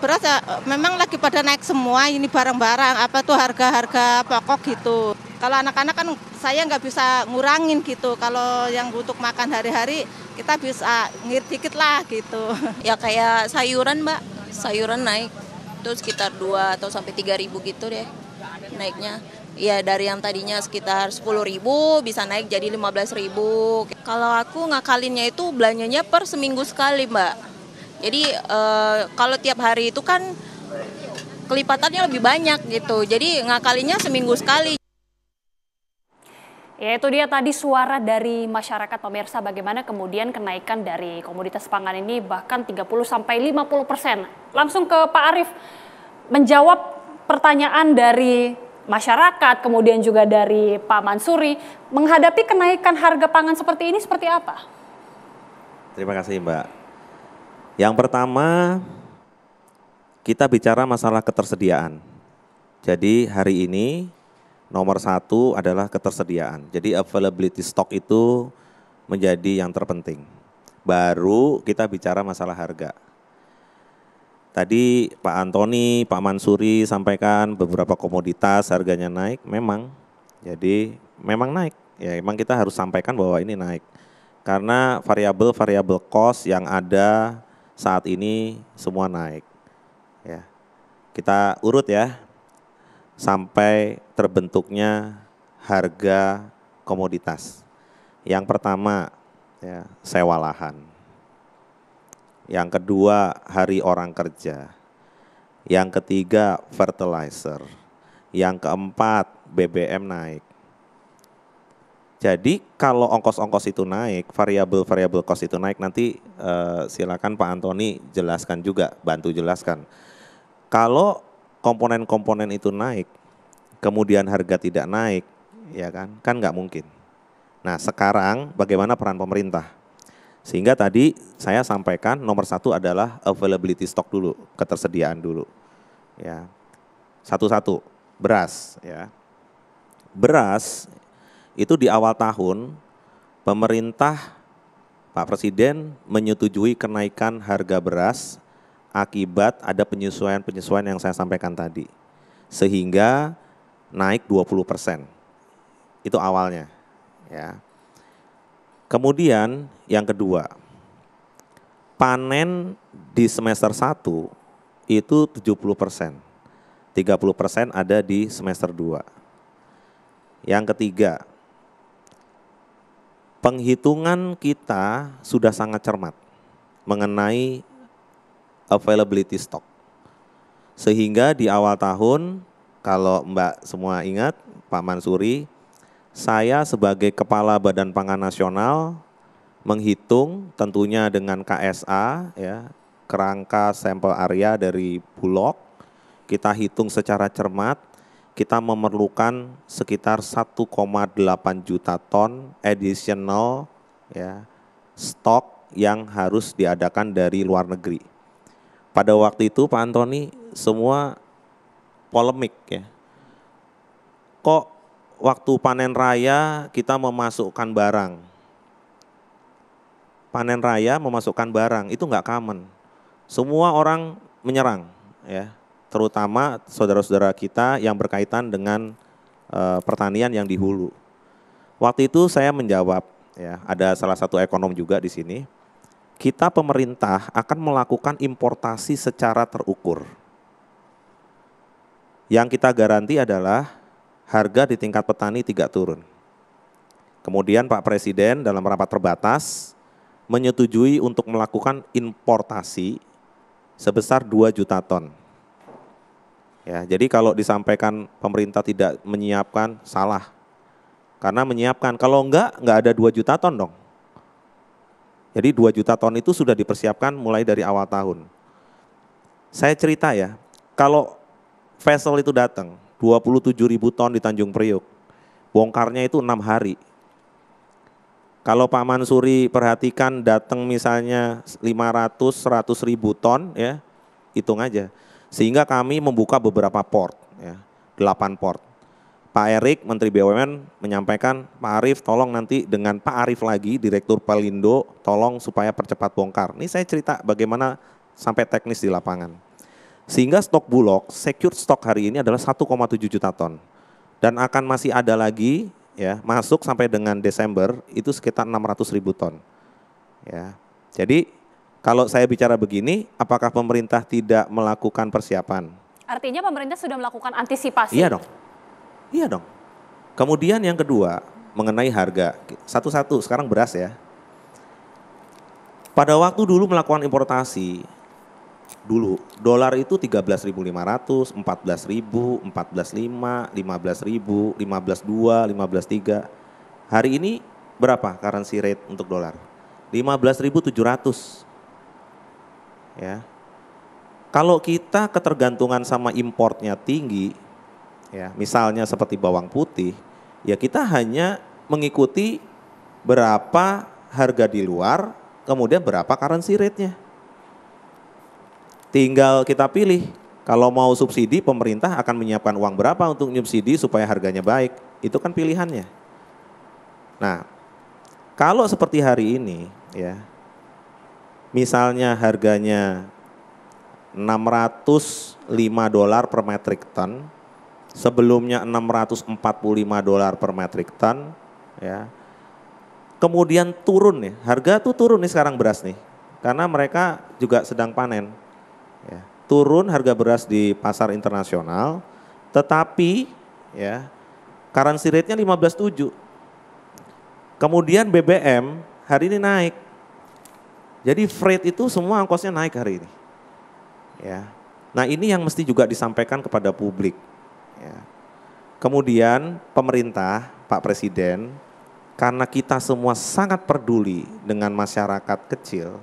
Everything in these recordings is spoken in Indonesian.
Beras ya, memang lagi pada naik semua ini barang-barang, apa tuh harga-harga pokok gitu. Kalau anak-anak kan saya nggak bisa ngurangin gitu, kalau yang untuk makan hari-hari kita bisa ngirit dikit lah gitu. Ya kayak sayuran Mbak, sayuran naik itu sekitar 2 atau sampai 3.000 gitu deh naiknya. Ya dari yang tadinya sekitar 10.000 bisa naik jadi 15.000. Kalau aku ngakalinnya itu belanjanya per seminggu sekali Mbak. Jadi kalau tiap hari itu kan kelipatannya lebih banyak gitu. Jadi ngakalinnya seminggu sekali. Ya itu dia tadi suara dari masyarakat pemirsa bagaimana kemudian kenaikan dari komoditas pangan ini bahkan 30-50%. Langsung ke Pak Arief menjawab pertanyaan dari masyarakat kemudian juga dari Pak Mansuri menghadapi kenaikan harga pangan seperti ini seperti apa? Terima kasih Mbak. Yang pertama kita bicara masalah ketersediaan. Jadi hari ini nomor satu adalah ketersediaan. Jadi availability stock itu menjadi yang terpenting. Baru kita bicara masalah harga. Tadi Pak Antoni, Pak Mansuri sampaikan beberapa komoditas harganya naik, memang. Jadi memang naik. Ya memang kita harus sampaikan bahwa ini naik. Karena variabel-variabel cost yang ada saat ini semua naik. Ya. Kita urut ya. Sampai terbentuknya harga komoditas. Yang pertama ya, sewa lahan. Yang kedua hari orang kerja. Yang ketiga fertilizer. Yang keempat BBM naik. Jadi kalau ongkos-ongkos itu naik, variabel-variabel cost itu naik, nanti silakan Pak Antoni jelaskan juga, bantu jelaskan. Kalau komponen-komponen itu naik, kemudian harga tidak naik, ya kan nggak mungkin. Nah sekarang bagaimana peran pemerintah? Sehingga tadi saya sampaikan nomor satu adalah availability stock dulu, ketersediaan dulu. Ya, satu-satu, beras. Ya, beras itu di awal tahun pemerintah Pak Presiden menyetujui kenaikan harga beras akibat ada penyesuaian-penyesuaian yang saya sampaikan tadi. Sehingga naik 20%. Itu awalnya. Ya. Kemudian yang kedua, panen di semester 1 itu 70%. 30% ada di semester 2. Yang ketiga, penghitungan kita sudah sangat cermat mengenai availability stock. Sehingga di awal tahun, kalau Mbak semua ingat, Pak Mansuri, saya sebagai Kepala Badan Pangan Nasional menghitung tentunya dengan KSA, ya, kerangka sampel area dari Bulog, kita hitung secara cermat, kita memerlukan sekitar 1,8 juta ton additional ya, stok yang harus diadakan dari luar negeri. Pada waktu itu Pak Antoni semua polemik ya. Kok waktu panen raya kita memasukkan barang. Panen raya memasukkan barang itu enggak common. Semua orang menyerang ya, terutama saudara-saudara kita yang berkaitan dengan pertanian yang di hulu. Waktu itu saya menjawab ya, ada salah satu ekonom juga di sini. Kita pemerintah akan melakukan importasi secara terukur. Yang kita garansi adalah harga di tingkat petani tidak turun. Kemudian Pak Presiden dalam rapat terbatas menyetujui untuk melakukan importasi sebesar 2 juta ton. Ya, jadi kalau disampaikan pemerintah tidak menyiapkan, salah. Karena menyiapkan, kalau enggak ada 2 juta ton dong. Jadi 2 juta ton itu sudah dipersiapkan mulai dari awal tahun. Saya cerita ya, kalau vessel itu datang, 27.000 ton di Tanjung Priok, bongkarnya itu 6 hari. Kalau Pak Mansuri perhatikan datang misalnya 500-100 ribu ton ya, hitung aja. Sehingga kami membuka beberapa port, ya, 8 port. Pak Erik, Menteri BUMN menyampaikan, Pak Arief tolong nanti dengan Pak Arief lagi, Direktur Pelindo, tolong supaya percepat bongkar. Ini saya cerita bagaimana sampai teknis di lapangan. Sehingga stok Bulog, secured stok hari ini adalah 1,7 juta ton. Dan akan masih ada lagi ya masuk sampai dengan Desember itu sekitar 600.000 ton. Ya. Jadi kalau saya bicara begini, apakah pemerintah tidak melakukan persiapan? Artinya pemerintah sudah melakukan antisipasi. Iya dong. Iya dong. Kemudian yang kedua, mengenai harga. Satu-satu, sekarang beras ya. Pada waktu dulu melakukan importasi, dulu dolar itu 13.500, 14.000, 14.500, 15.000, 15.200, 15.300. Hari ini berapa currency rate untuk dolar? 15.700. Ya. Kalau kita ketergantungan sama importnya tinggi, ya, misalnya seperti bawang putih, ya kita hanya mengikuti berapa harga di luar, kemudian berapa currency rate-nya. Tinggal kita pilih, kalau mau subsidi pemerintah akan menyiapkan uang berapa untuk subsidi supaya harganya baik, itu kan pilihannya. Nah, kalau seperti hari ini, ya, misalnya harganya $605 per metric ton, sebelumnya $645 per metric ton, ya. Kemudian turun nih, harga tuh turun nih sekarang beras nih, karena mereka juga sedang panen. Ya, turun harga beras di pasar internasional, tetapi ya currency rate-nya 15.7. Kemudian BBM hari ini naik, jadi freight itu semua ongkosnya naik hari ini. Ya. Nah ini yang mesti juga disampaikan kepada publik. Ya. Kemudian pemerintah, Pak Presiden, karena kita semua sangat peduli dengan masyarakat kecil,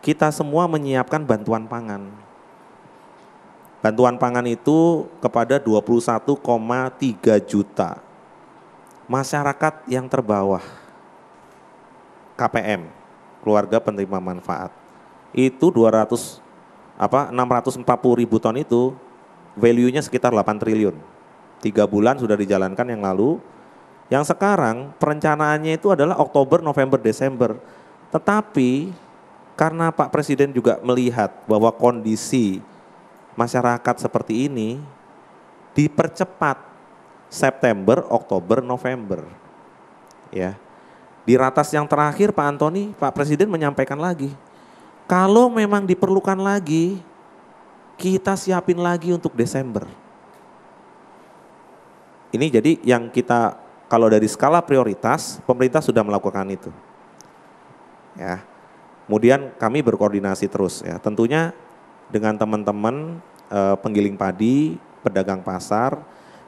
kita semua menyiapkan bantuan pangan. Bantuan pangan itu kepada 21,3 juta masyarakat yang terbawah, KPM, keluarga penerima manfaat. Itu 640.000 ton itu value-nya sekitar 8 triliun. 3 bulan sudah dijalankan yang lalu. Yang sekarang perencanaannya itu adalah Oktober, November, Desember. Tetapi karena Pak Presiden juga melihat bahwa kondisi masyarakat seperti ini, dipercepat September, Oktober, November. Ya. Di ratas yang terakhir Pak Antoni, Pak Presiden menyampaikan lagi, kalau memang diperlukan lagi, kita siapin lagi untuk Desember. Ini jadi yang kita, kalau dari skala prioritas, pemerintah sudah melakukan itu. Ya. Kemudian kami berkoordinasi terus ya, tentunya dengan teman-teman penggiling padi, pedagang pasar.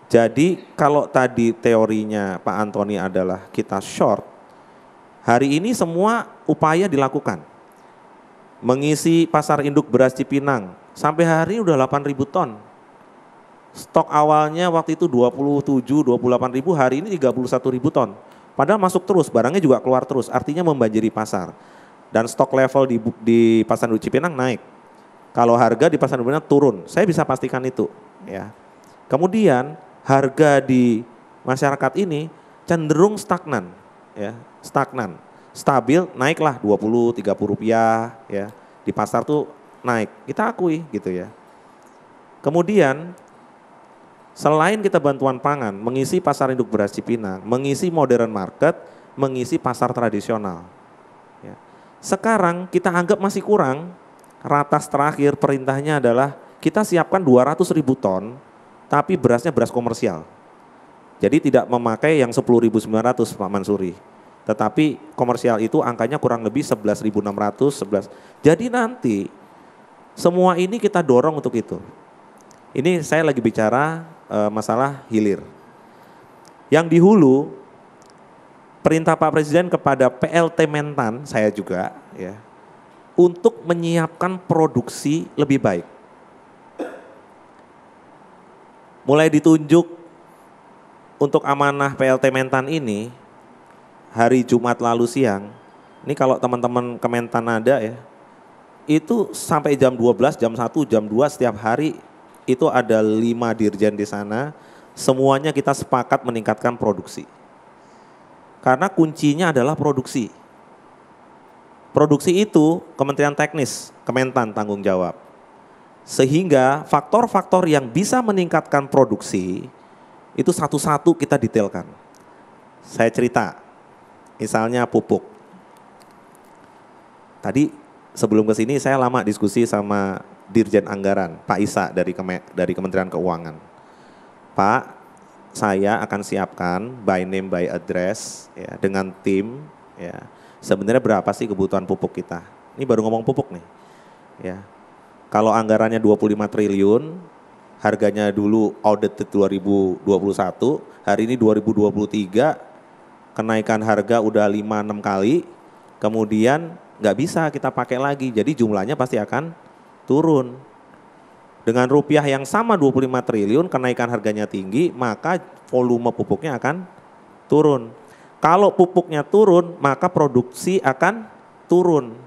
Jadi kalau tadi teorinya Pak Antoni adalah kita short, hari ini semua upaya dilakukan. Mengisi pasar induk beras Cipinang, sampai hari ini udah 8.000 ton. Stok awalnya waktu itu 27-28.000, hari ini 31.000 ton. Padahal masuk terus, barangnya juga keluar terus, artinya membanjiri pasar. Dan stok level di pasar induk Cipinang naik. Kalau harga di pasar induk Cipinang turun, saya bisa pastikan itu. Ya. Kemudian harga di masyarakat ini cenderung stagnan, ya, stagnan. Stabil, naiklah 20-30 rupiah, ya, di pasar tuh naik, kita akui gitu ya. Kemudian selain kita bantuan pangan, mengisi pasar induk beras Cipinang, mengisi modern market, mengisi pasar tradisional. Ya. Sekarang kita anggap masih kurang, ratas terakhir perintahnya adalah kita siapkan 200.000 ton, tapi berasnya beras komersial. Jadi tidak memakai yang 10.900 Pak Mansuri. Tetapi komersial itu angkanya kurang lebih 11.600, 11. Jadi nanti semua ini kita dorong untuk itu. Ini saya lagi bicara masalah hilir. Yang di hulu, perintah Pak Presiden kepada PLT Mentan, saya juga ya, untuk menyiapkan produksi lebih baik. Mulai ditunjuk untuk amanah PLT Mentan ini, hari Jumat lalu siang, ini kalau teman-teman Kementan ada ya, itu sampai jam 12, jam 1, jam 2 setiap hari itu ada 5 dirjen di sana, semuanya kita sepakat meningkatkan produksi. Karena kuncinya adalah produksi. Produksi itu Kementerian Teknis, Kementan tanggung jawab. Sehingga faktor-faktor yang bisa meningkatkan produksi itu satu-satu kita detailkan. Saya cerita, misalnya pupuk. Tadi sebelum ke sini saya lama diskusi sama Dirjen Anggaran, Pak Isa dari Kementerian Keuangan. Pak, saya akan siapkan by name by address ya, dengan tim ya. Sebenarnya berapa sih kebutuhan pupuk kita? Ini baru ngomong pupuk nih. Ya. Kalau anggarannya 25 triliun, harganya dulu audited 2021, hari ini 2023 kenaikan harga udah 5-6 kali, kemudian nggak bisa kita pakai lagi, jadi jumlahnya pasti akan turun. Dengan rupiah yang sama 25 triliun, kenaikan harganya tinggi, maka volume pupuknya akan turun. Kalau pupuknya turun, maka produksi akan turun.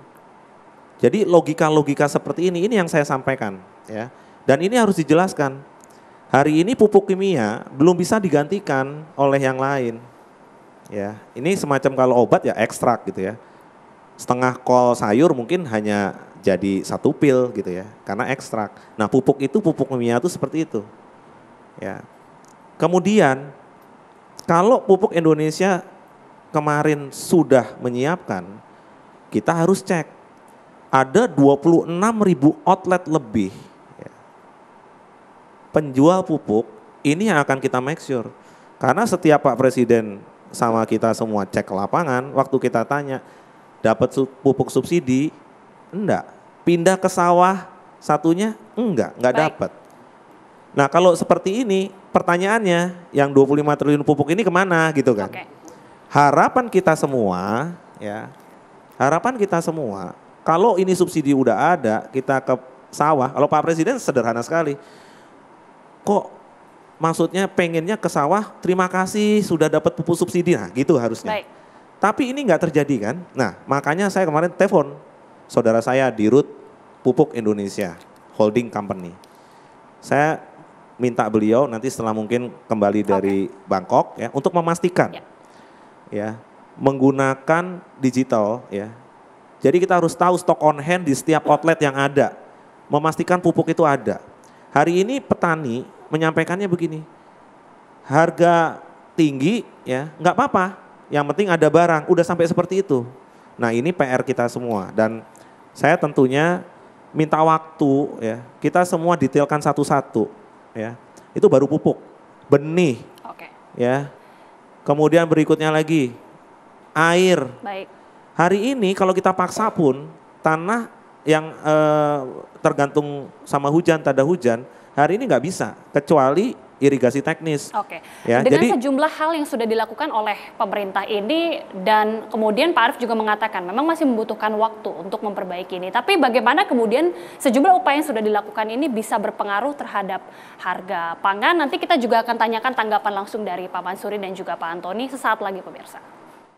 Jadi logika-logika seperti ini yang saya sampaikan, ya. Dan ini harus dijelaskan. Hari ini pupuk kimia belum bisa digantikan oleh yang lain. Ya, ini semacam kalau obat ya ekstrak gitu ya. Setengah kol sayur mungkin hanya jadi 1 pil gitu ya, karena ekstrak. Nah, pupuk kimia itu seperti itu. Ya. Kemudian kalau pupuk Indonesia kemarin sudah menyiapkan, kita harus cek. Ada 26.000 outlet lebih ya, penjual pupuk, ini yang akan kita make sure. Karena setiap Pak Presiden sama kita semua cek ke lapangan, waktu kita tanya, dapat pupuk subsidi? Enggak. Pindah ke sawah satunya? Enggak dapat. Nah kalau seperti ini, pertanyaannya yang 25 triliun pupuk ini kemana gitu kan? Okay. Harapan kita semua, ya, kalau ini subsidi udah ada, kita ke sawah, kalau Pak Presiden sederhana sekali, kok maksudnya pengennya ke sawah, terima kasih sudah dapat pupuk subsidi, nah gitu harusnya. Baik. Tapi ini nggak terjadi kan, nah makanya saya kemarin telepon saudara saya di Dirut Pupuk Indonesia, holding company. Saya minta beliau nanti setelah mungkin kembali dari Bangkok ya, untuk memastikan. Ya, menggunakan digital ya. Jadi kita harus tahu stok on hand di setiap outlet yang ada. Memastikan pupuk itu ada. Hari ini petani menyampaikannya begini. Harga tinggi ya, nggak apa-apa. Yang penting ada barang, udah sampai seperti itu. Nah, ini PR kita semua dan saya tentunya minta waktu ya. Kita semua detailkan satu-satu ya. Itu baru pupuk. Benih. Oke. Ya. Kemudian berikutnya lagi, air. Baik. Hari ini kalau kita paksa pun, tanah yang tergantung sama hujan, tanda hujan, hari ini nggak bisa, kecuali irigasi teknis. Oke. Ya, dengan sejumlah hal yang sudah dilakukan oleh pemerintah ini, dan kemudian Pak Arief juga mengatakan memang masih membutuhkan waktu untuk memperbaiki ini. Tapi bagaimana kemudian sejumlah upaya yang sudah dilakukan ini bisa berpengaruh terhadap harga pangan? Nanti kita juga akan tanyakan tanggapan langsung dari Pak Mansuri dan juga Pak Antoni sesaat lagi pemirsa.